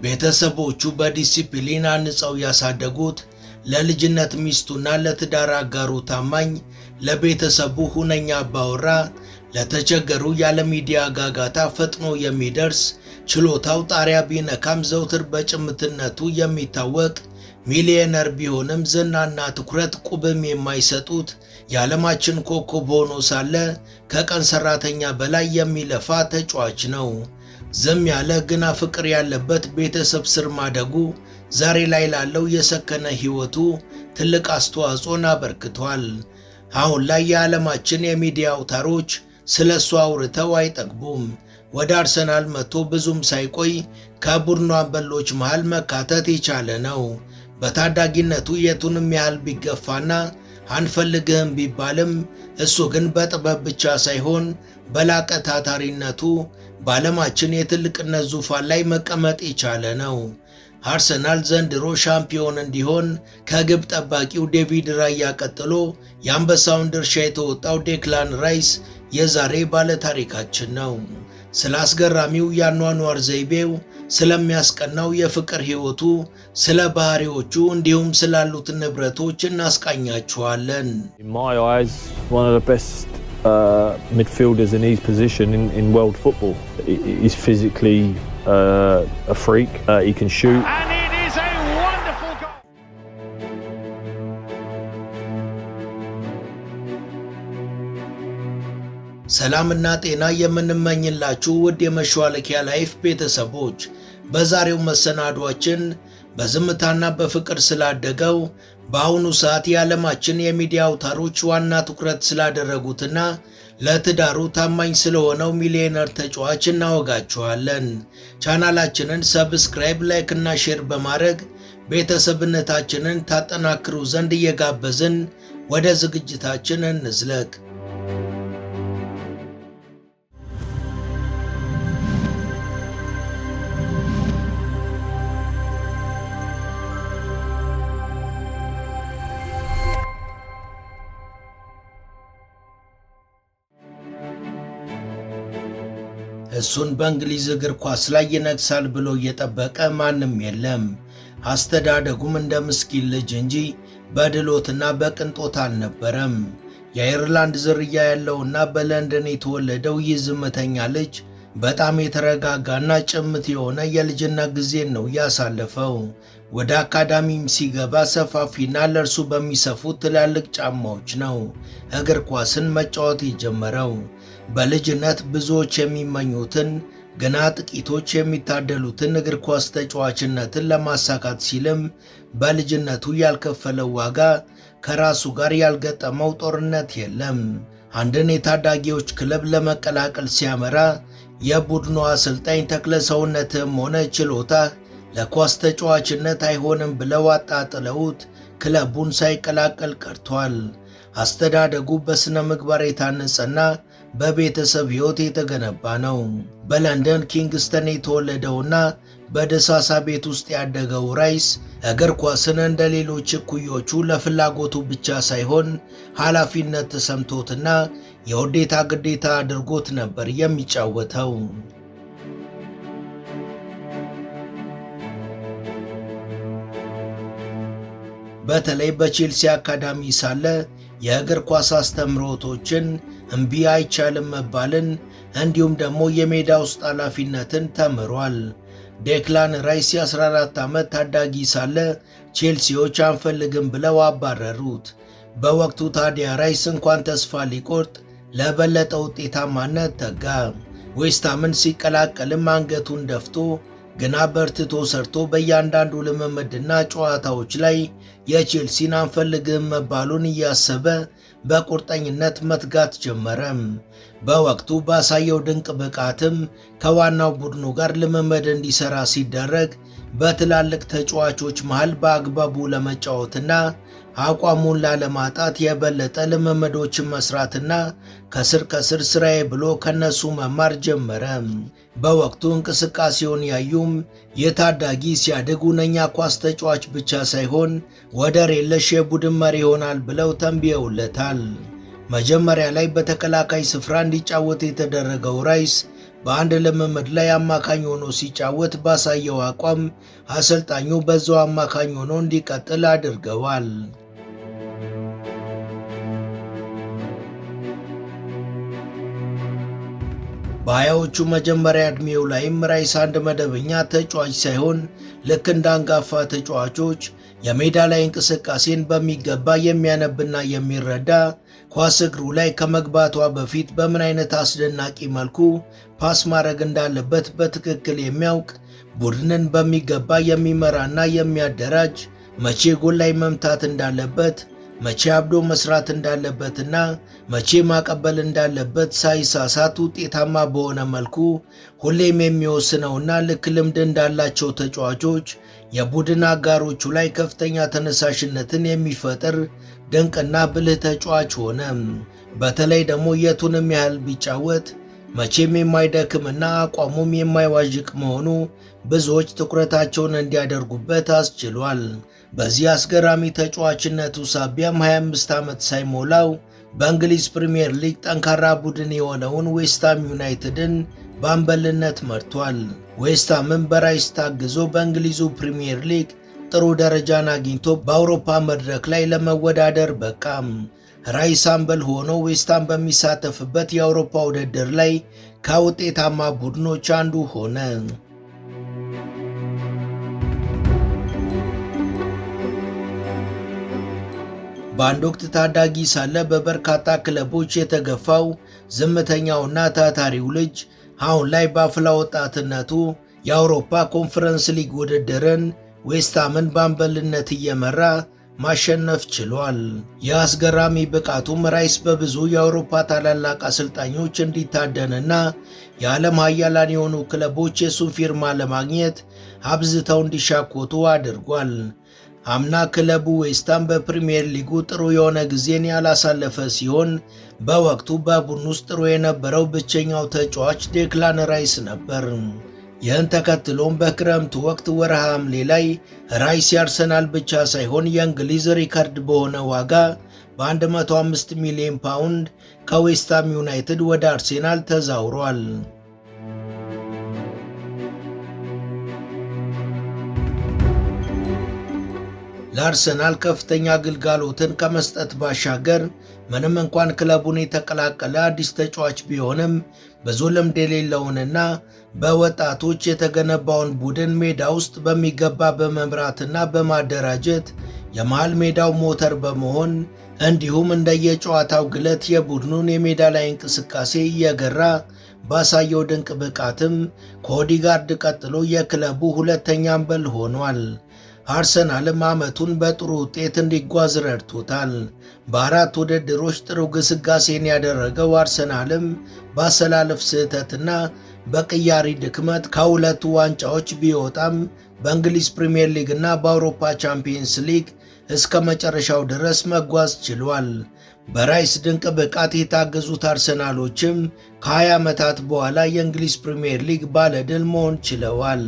ቤተሰቦቹ በዲሲፕሊን አንጸው ያሳደጉት ለልጅነት ሚስቱና ለትዳር አጋሩ ታማኝ፣ ለቤተሰቡ ሁነኛ አባወራ፣ ለተቸገሩ ያለ ሚዲያ ጋጋታ ፈጥኖ የሚደርስ ችሎታው ጣሪያ ቢነካም ዘውትር በጭምትነቱ የሚታወቅ ሚሊዮነር ቢሆንም ዝናና ትኩረት ቁብም የማይሰጡት የዓለማችን ኮከብ ሆኖ ሳለ ከቀን ሰራተኛ በላይ የሚለፋ ተጫዋች ነው። ዝም ያለ ግና ፍቅር ያለበት ቤተሰብ ስር ማደጉ ዛሬ ላይ ላለው የሰከነ ሕይወቱ ትልቅ አስተዋጽኦን አበርክቷል። አሁን ላይ የዓለማችን የሚዲያ አውታሮች ስለሱ አውርተው አይጠግቡም። ወደ አርሰናል መጥቶ ብዙም ሳይቆይ ከቡድኑ አምበሎች መሃል መካተት የቻለ ነው። በታዳጊነቱ የቱንም ያህል ቢገፋና አንፈልግህም ቢባልም እሱ ግን በጥበብ ብቻ ሳይሆን በላቀ ታታሪነቱ በዓለማችን የትልቅነት ዙፋን ላይ መቀመጥ የቻለ ነው። አርሰናል ዘንድሮ ሻምፒዮን እንዲሆን ከግብ ጠባቂው ዴቪድ ራያ ቀጥሎ የአንበሳውን ድርሻ የተወጣው ዴክላን ራይስ የዛሬ ባለታሪካችን ነው። ስለ አስገራሚው የአኗኗር ዘይቤው፣ ስለሚያስቀናው የፍቅር ሕይወቱ፣ ስለ ባህሪዎቹ እንዲሁም ስላሉት ንብረቶች እናስቃኛችኋለን። In my eyes, one of the best midfielders in his position in world football. He's physically a freak. He can shoot. And it is a wonderful goal. ሰላምና ጤና የምንመኝላችሁ ውድ የመሿለኪያ ላይፍ ቤተሰቦች፣ በዛሬው መሰናዷችን በዝምታና በፍቅር ስላደገው በአሁኑ ሰዓት የዓለማችን የሚዲያ አውታሮች ዋና ትኩረት ስላደረጉትና ለትዳሩ ታማኝ ስለሆነው ሚሊዮነር ተጫዋች እናወጋችኋለን። ቻናላችንን ሰብስክራይብ፣ ላይክ እና ሼር በማድረግ ቤተሰብነታችንን ታጠናክሩ ዘንድ እየጋበዝን ወደ ዝግጅታችን እንዝለቅ። እሱን በእንግሊዝ እግር ኳስ ላይ ይነግሳል ብሎ እየጠበቀ ማንም የለም። አስተዳደጉም እንደ ምስኪን ልጅ እንጂ በድሎትና በቅንጦት አልነበረም። የአየርላንድ ዝርያ ያለውና በለንደን የተወለደው ይህ ዝምተኛ ልጅ በጣም የተረጋጋና ጭምት የሆነ የልጅነት ጊዜን ነው ያሳለፈው። ወደ አካዳሚም ሲገባ ሰፋፊና ለእርሱ በሚሰፉት ትላልቅ ጫማዎች ነው እግር ኳስን መጫወት የጀመረው። በልጅነት ብዙዎች የሚመኙትን ገና ጥቂቶች የሚታደሉትን እግር ኳስ ተጫዋችነትን ለማሳካት ሲልም በልጅነቱ ያልከፈለው ዋጋ፣ ከራሱ ጋር ያልገጠመው ጦርነት የለም። አንድን የታዳጊዎች ክለብ ለመቀላቀል ሲያመራ የቡድኑ አሰልጣኝ ተክለሰውነትም ሆነ ችሎታህ ለኳስ ተጫዋችነት አይሆንም ብለው አጣጥለውት ክለቡን ሳይቀላቀል ቀርቷል። አስተዳደጉ በስነ ምግባር የታነጸና በቤተሰብ ሕይወት የተገነባ ነው። በለንደን ኪንግስተን የተወለደውና በደሳሳ ቤት ውስጥ ያደገው ራይስ እግር ኳስን እንደ ሌሎች እኩዮቹ ለፍላጎቱ ብቻ ሳይሆን ኃላፊነት ተሰምቶትና የውዴታ ግዴታ አድርጎት ነበር የሚጫወተው። በተለይ በቼልሲ አካዳሚ ሳለ የእግር ኳስ አስተምሮቶችን እምቢ አይቻልም መባልን እንዲሁም ደግሞ የሜዳ ውስጥ ኃላፊነትን ተምሯል። ዴክላን ራይስ የ14 ዓመት ታዳጊ ሳለ ቼልሲዎች አንፈልግም ብለው አባረሩት። በወቅቱ ታዲያ ራይስ እንኳን ተስፋ ሊቆርጥ ለበለጠ ውጤታማነት ተጋ። ዌስትሃምን ሲቀላቀልም አንገቱን ደፍቶ ግና በርትቶ ሰርቶ በእያንዳንዱ ልምምድና ጨዋታዎች ላይ የቼልሲን አንፈልግም መባሉን እያሰበ በቁርጠኝነት መትጋት ጀመረ። በወቅቱ ባሳየው ድንቅ ብቃትም ከዋናው ቡድኑ ጋር ልምምድ እንዲሰራ ሲደረግ በትላልቅ ተጫዋቾች መሃል በአግባቡ ለመጫወትና አቋሙን ላለማጣት የበለጠ ልምምዶችን መስራትና ከስር ከስር ስራዬ ብሎ ከነሱ መማር ጀመረ። በወቅቱ እንቅስቃሴውን ያዩም የታዳጊ ሲያድግ ሁነኛ ኳስ ተጫዋች ብቻ ሳይሆን ወደር የለሽ የቡድን መሪ ይሆናል ብለው ተንብየውለታል። መጀመሪያ ላይ በተከላካይ ስፍራ እንዲጫወት የተደረገው ራይስ በአንድ ልምምድ ላይ አማካኝ ሆኖ ሲጫወት ባሳየው አቋም አሰልጣኙ በዛው አማካኝ ሆኖ እንዲቀጥል አድርገዋል። በሀያዎቹ መጀመሪያ ዕድሜው ላይም ራይስ አንድ መደበኛ ተጫዋች ሳይሆን ልክ እንደ አንጋፋ ተጫዋቾች የሜዳ ላይ እንቅስቃሴን በሚገባ የሚያነብና የሚረዳ፣ ኳስ እግሩ ላይ ከመግባቷ በፊት በምን አይነት አስደናቂ መልኩ ፓስ ማድረግ እንዳለበት በትክክል የሚያውቅ፣ ቡድንን በሚገባ የሚመራና የሚያደራጅ፣ መቼ ጎል ላይ መምታት እንዳለበት፣ መቼ አብዶ መስራት እንዳለበትና መቼ ማቀበል እንዳለበት ሳይሳሳት ውጤታማ በሆነ መልኩ ሁሌም የሚወስነውና ልክ ልምድ እንዳላቸው ተጫዋቾች የቡድን አጋሮቹ ላይ ከፍተኛ ተነሳሽነትን የሚፈጥር ድንቅና ብልህ ተጫዋች ሆነ። በተለይ ደግሞ የቱንም ያህል ቢጫወት መቼም የማይደክምና አቋሙም የማይዋዥቅ መሆኑ ብዙዎች ትኩረታቸውን እንዲያደርጉበት አስችሏል። በዚህ አስገራሚ ተጫዋችነቱ ሳቢያም 25 ዓመት ሳይሞላው በእንግሊዝ ፕሪሚየር ሊግ ጠንካራ ቡድን የሆነውን ዌስትሃም ዩናይትድን በአምበልነት መርቷል። ዌስትሃምም በራይስ ታግዞ በእንግሊዙ ፕሪሚየር ሊግ ጥሩ ደረጃን አግኝቶ በአውሮፓ መድረክ ላይ ለመወዳደር በቃም። ራይስ አምበል ሆኖ ዌስትሃም በሚሳተፍበት የአውሮፓ ውድድር ላይ ከውጤታማ ቡድኖች አንዱ ሆነ። በአንድ ወቅት ታዳጊ ሳለ በበርካታ ክለቦች የተገፋው ዝምተኛውና ታታሪው ልጅ አሁን ላይ በአፍላ ወጣትነቱ የአውሮፓ ኮንፈረንስ ሊግ ውድድርን ዌስትሃምን በአምበልነት እየመራ ማሸነፍ ችሏል። የአስገራሚ ብቃቱም ራይስ በብዙ የአውሮፓ ታላላቅ አሰልጣኞች እንዲታደንና የዓለም ኃያላን የሆኑ ክለቦች የሱን ፊርማ ለማግኘት አብዝተው እንዲሻኮቱ አድርጓል። አምና ክለቡ ዌስትሃም በፕሪሚየር ሊጉ ጥሩ የሆነ ጊዜን ያላሳለፈ ሲሆን በወቅቱ በቡድን ውስጥ ጥሩ የነበረው ብቸኛው ተጫዋች ዴክላን ራይስ ነበር። ይህን ተከትሎም በክረምቱ ወቅት ወርሃ ሐምሌ ላይ ራይስ የአርሰናል ብቻ ሳይሆን የእንግሊዝ ሪከርድ በሆነ ዋጋ በ105 ሚሊዮን ፓውንድ ከዌስትሃም ዩናይትድ ወደ አርሴናል ተዛውሯል። ለአርሰናል ከፍተኛ ግልጋሎትን ከመስጠት ባሻገር ምንም እንኳን ክለቡን የተቀላቀለ አዲስ ተጫዋች ቢሆንም ብዙ ልምድ የሌለውንና በወጣቶች የተገነባውን ቡድን ሜዳ ውስጥ በሚገባ በመምራትና በማደራጀት የመሃል ሜዳው ሞተር በመሆን እንዲሁም እንደየጨዋታው ግለት የቡድኑን የሜዳ ላይ እንቅስቃሴ እየገራ ባሳየው ድንቅ ብቃትም ከኦዲጋርድ ቀጥሎ የክለቡ ሁለተኛ አምበል ሆኗል። አርሰናልም ዓመቱን በጥሩ ውጤት እንዲጓዝ ረድቶታል። በአራት ውድድሮች ጥሩ ግስጋሴን ያደረገው አርሰናልም በአሰላለፍ ስህተትና በቅያሪ ድክመት ከሁለቱ ዋንጫዎች ቢወጣም በእንግሊዝ ፕሪሚየር ሊግ እና በአውሮፓ ቻምፒየንስ ሊግ እስከ መጨረሻው ድረስ መጓዝ ችሏል። በራይስ ድንቅ ብቃት የታገዙት አርሰናሎችም ከ20 ዓመታት በኋላ የእንግሊዝ ፕሪሚየር ሊግ ባለድል መሆን ችለዋል።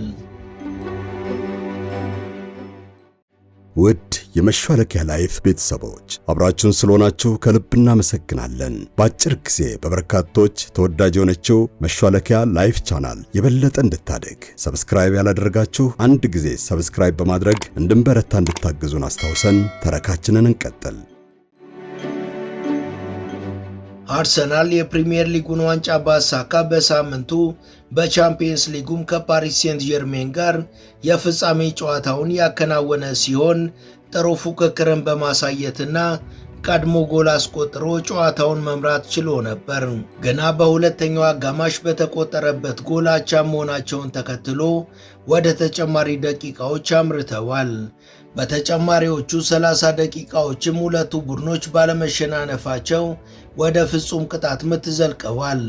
ውድ የመሿለኪያ ላይፍ ቤተሰቦች አብራችሁን ስለሆናችሁ ከልብ እናመሰግናለን። በአጭር ጊዜ በበርካቶች ተወዳጅ የሆነችው መሿለኪያ ላይፍ ቻናል የበለጠ እንድታድግ ሰብስክራይብ ያላደረጋችሁ አንድ ጊዜ ሰብስክራይብ በማድረግ እንድንበረታ እንድታግዙን አስታውሰን ተረካችንን እንቀጥል። አርሰናል የፕሪሚየር ሊጉን ዋንጫ ባሳካ በሳምንቱ በቻምፒየንስ ሊጉም ከፓሪስ ሴንት ጀርሜን ጋር የፍጻሜ ጨዋታውን ያከናወነ ሲሆን ጥሩ ፉክክርን በማሳየትና ቀድሞ ጎል አስቆጥሮ ጨዋታውን መምራት ችሎ ነበር። ገና በሁለተኛው አጋማሽ በተቆጠረበት ጎል አቻ መሆናቸውን ተከትሎ ወደ ተጨማሪ ደቂቃዎች አምርተዋል። በተጨማሪዎቹ 30 ደቂቃዎችም ሁለቱ ቡድኖች ባለመሸናነፋቸው ወደ ፍጹም ቅጣት ምት ዘልቀዋል።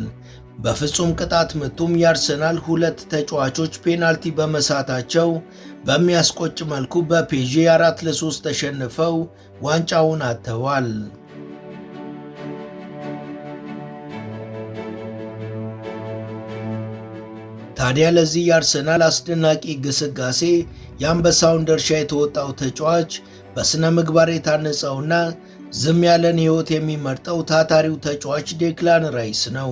በፍጹም ቅጣት ምቱም የአርሰናል ሁለት ተጫዋቾች ፔናልቲ በመሳታቸው በሚያስቆጭ መልኩ በፔዤ 4-3 ተሸንፈው ዋንጫውን አጥተዋል። ታዲያ ለዚህ የአርሰናል አስደናቂ ግስጋሴ የአንበሳውን ድርሻ የተወጣው ተጫዋች በስነ ምግባር የታነጸውና ዝም ያለን ሕይወት የሚመርጠው ታታሪው ተጫዋች ዴክላን ራይስ ነው።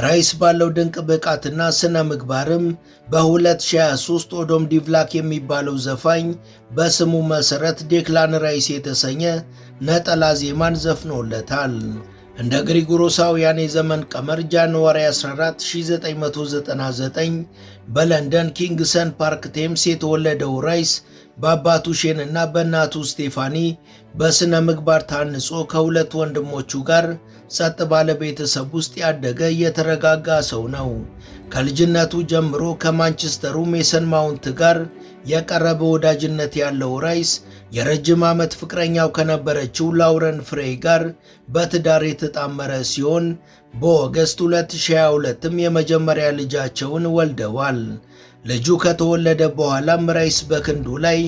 ራይስ ባለው ድንቅ ብቃትና ስነ ምግባርም በ2023 ኦዶም ዲቭላክ የሚባለው ዘፋኝ በስሙ መሠረት ዴክላን ራይስ የተሰኘ ነጠላ ዜማን ዘፍኖለታል። እንደ ግሪጎሮሳውያን የዘመን ቀመር ጃንዋሪ 14 1999 በለንደን ኪንግሰን ፓርክ ቴምስ የተወለደው ራይስ በአባቱ ሼን እና በእናቱ ስቴፋኒ በስነ ምግባር ታንጾ ከሁለት ወንድሞቹ ጋር ጸጥ ባለ ቤተሰብ ውስጥ ያደገ የተረጋጋ ሰው ነው። ከልጅነቱ ጀምሮ ከማንቸስተሩ ሜሰን ማውንት ጋር የቀረበ ወዳጅነት ያለው ራይስ የረጅም ዓመት ፍቅረኛው ከነበረችው ላውረን ፍሬይ ጋር በትዳር የተጣመረ ሲሆን በኦገስት 2022ም የመጀመሪያ ልጃቸውን ወልደዋል። ልጁ ከተወለደ በኋላም ራይስ በክንዱ ላይ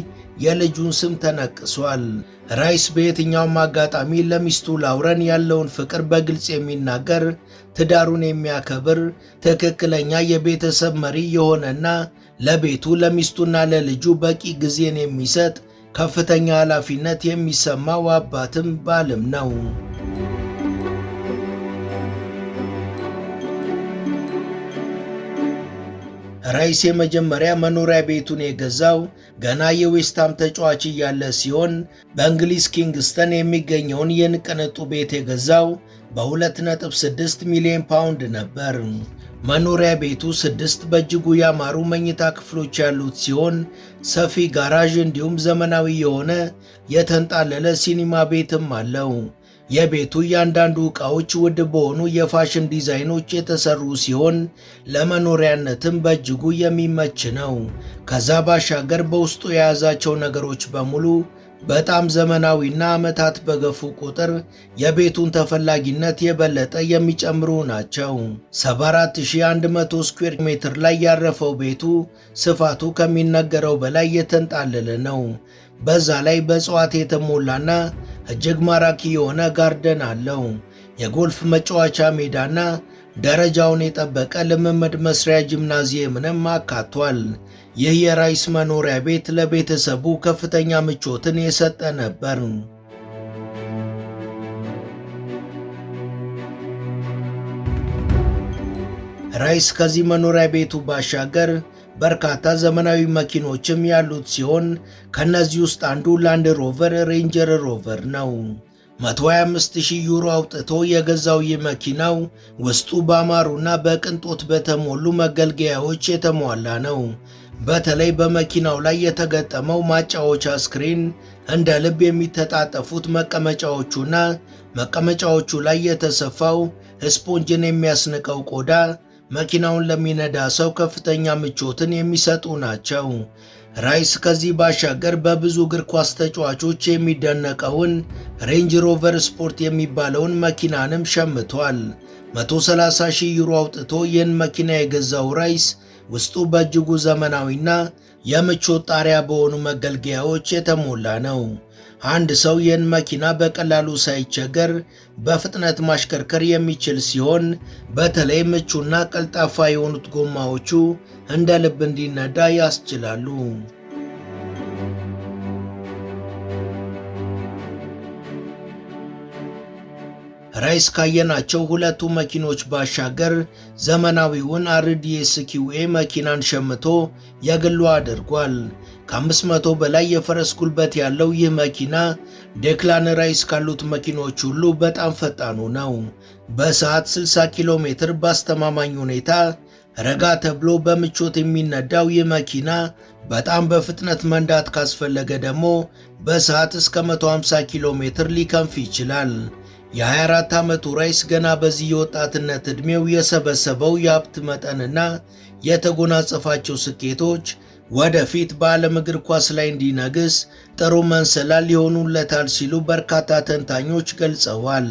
የልጁን ስም ተነቅሷል። ራይስ በየትኛውም አጋጣሚ ለሚስቱ ላውረን ያለውን ፍቅር በግልጽ የሚናገር፣ ትዳሩን የሚያከብር፣ ትክክለኛ የቤተሰብ መሪ የሆነና ለቤቱ ለሚስቱና ለልጁ በቂ ጊዜን የሚሰጥ ከፍተኛ ኃላፊነት የሚሰማው አባትም ባልም ነው። ራይስ የመጀመሪያ መኖሪያ ቤቱን የገዛው ገና የዌስትሃም ተጫዋች እያለ ሲሆን በእንግሊዝ ኪንግስተን የሚገኘውን የቅንጡ ቤት የገዛው በ2.6 ሚሊዮን ፓውንድ ነበር። መኖሪያ ቤቱ 6 በእጅጉ ያማሩ መኝታ ክፍሎች ያሉት ሲሆን ሰፊ ጋራዥ እንዲሁም ዘመናዊ የሆነ የተንጣለለ ሲኒማ ቤትም አለው። የቤቱ እያንዳንዱ ዕቃዎች ውድ በሆኑ የፋሽን ዲዛይኖች የተሰሩ ሲሆን ለመኖሪያነትም በእጅጉ የሚመች ነው። ከዛ ባሻገር በውስጡ የያዛቸው ነገሮች በሙሉ በጣም ዘመናዊና ዓመታት በገፉ ቁጥር የቤቱን ተፈላጊነት የበለጠ የሚጨምሩ ናቸው። 74100 ስኩዌር ሜትር ላይ ያረፈው ቤቱ ስፋቱ ከሚነገረው በላይ የተንጣለለ ነው። በዛ ላይ በእጽዋት የተሞላና እጅግ ማራኪ የሆነ ጋርደን አለው። የጎልፍ መጫወቻ ሜዳና ደረጃውን የጠበቀ ልምምድ መስሪያ ጂምናዚየምንም አካቷል። ይህ የራይስ መኖሪያ ቤት ለቤተሰቡ ከፍተኛ ምቾትን የሰጠ ነበር። ራይስ ከዚህ መኖሪያ ቤቱ ባሻገር በርካታ ዘመናዊ መኪኖችም ያሉት ሲሆን ከነዚህ ውስጥ አንዱ ላንድ ሮቨር ሬንጀር ሮቨር ነው። 125,000 ዩሮ አውጥቶ የገዛው ይህ መኪናው ውስጡ ባማሩና በቅንጦት በተሞሉ መገልገያዎች የተሟላ ነው። በተለይ በመኪናው ላይ የተገጠመው ማጫወቻ ስክሪን፣ እንደ ልብ የሚተጣጠፉት መቀመጫዎቹና መቀመጫዎቹ ላይ የተሰፋው ስፖንጅን የሚያስንቀው ቆዳ መኪናውን ለሚነዳ ሰው ከፍተኛ ምቾትን የሚሰጡ ናቸው። ራይስ ከዚህ ባሻገር በብዙ እግር ኳስ ተጫዋቾች የሚደነቀውን ሬንጅ ሮቨር ስፖርት የሚባለውን መኪናንም ሸምቷል። 130,000 ዩሮ አውጥቶ ይህን መኪና የገዛው ራይስ ውስጡ በእጅጉ ዘመናዊና የምቾት ጣሪያ በሆኑ መገልገያዎች የተሞላ ነው። አንድ ሰው ይህን መኪና በቀላሉ ሳይቸገር በፍጥነት ማሽከርከር የሚችል ሲሆን በተለይ ምቹና ቀልጣፋ የሆኑት ጎማዎቹ እንደ ልብ እንዲነዳ ያስችላሉ። ራይስ ካየናቸው ሁለቱ መኪኖች ባሻገር ዘመናዊውን RDS QA መኪናን ሸምቶ የግሉ አድርጓል። ከ500 በላይ የፈረስ ጉልበት ያለው ይህ መኪና ዴክላን ራይስ ካሉት መኪኖች ሁሉ በጣም ፈጣኑ ነው። በሰዓት 60 ኪሎ ሜትር በአስተማማኝ ሁኔታ ረጋ ተብሎ በምቾት የሚነዳው ይህ መኪና በጣም በፍጥነት መንዳት ካስፈለገ ደግሞ በሰዓት እስከ 150 ኪሎ ሜትር ሊከንፍ ይችላል። የ24 ዓመቱ ራይስ ገና በዚህ የወጣትነት ዕድሜው የሰበሰበው የሀብት መጠንና የተጎናጸፋቸው ስኬቶች ወደፊት በዓለም እግር ኳስ ላይ እንዲነግስ ጥሩ መንሰላል ሊሆኑለታል ሲሉ በርካታ ተንታኞች ገልጸዋል።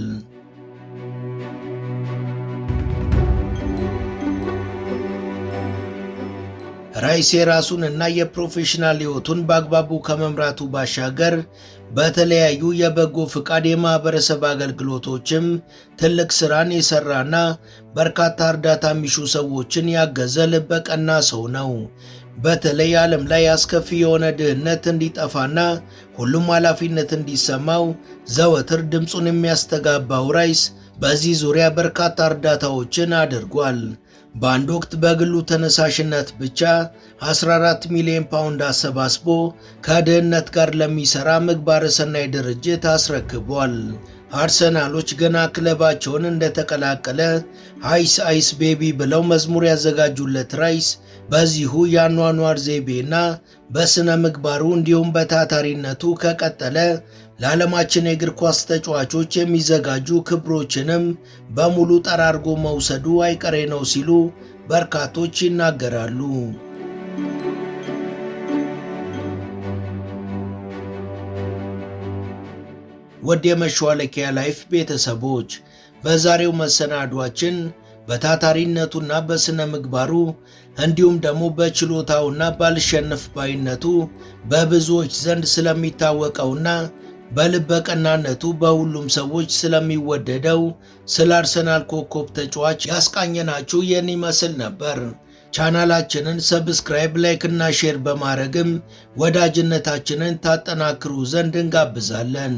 ራይስ የራሱንና የፕሮፌሽናል ሕይወቱን በአግባቡ ከመምራቱ ባሻገር በተለያዩ የበጎ ፍቃድ የማህበረሰብ አገልግሎቶችም ትልቅ ስራን የሰራና በርካታ እርዳታ የሚሹ ሰዎችን ያገዘ ልበ ቀና ሰው ነው። በተለይ ዓለም ላይ አስከፊ የሆነ ድህነት እንዲጠፋና ሁሉም ኃላፊነት እንዲሰማው ዘወትር ድምፁን የሚያስተጋባው ራይስ በዚህ ዙሪያ በርካታ እርዳታዎችን አድርጓል። በአንድ ወቅት በግሉ ተነሳሽነት ብቻ 14 ሚሊዮን ፓውንድ አሰባስቦ ከድህነት ጋር ለሚሰራ ምግባረ ሰናይ ድርጅት አስረክቧል። አርሰናሎች ገና ክለባቸውን እንደተቀላቀለ አይስ አይስ ቤቢ ብለው መዝሙር ያዘጋጁለት ራይስ በዚሁ የአኗኗር ዘይቤና በስነ ምግባሩ እንዲሁም በታታሪነቱ ከቀጠለ ለዓለማችን የእግር ኳስ ተጫዋቾች የሚዘጋጁ ክብሮችንም በሙሉ ጠራርጎ መውሰዱ አይቀሬ ነው ሲሉ በርካቶች ይናገራሉ። ወደ መሿለኪያ ላይፍ ቤተሰቦች በዛሬው መሰናዷችን በታታሪነቱና በስነ ምግባሩ እንዲሁም ደግሞ በችሎታውና ባልሸነፍ ባይነቱ በብዙዎች ዘንድ ስለሚታወቀውና በልበቀናነቱ በሁሉም ሰዎች ስለሚወደደው ስለ አርሰናል ኮከብ ተጫዋች ያስቃኘናችሁ ይህን ይመስል ነበር። ቻናላችንን ሰብስክራይብ፣ ላይክ እና ሼር በማድረግም ወዳጅነታችንን ታጠናክሩ ዘንድ እንጋብዛለን።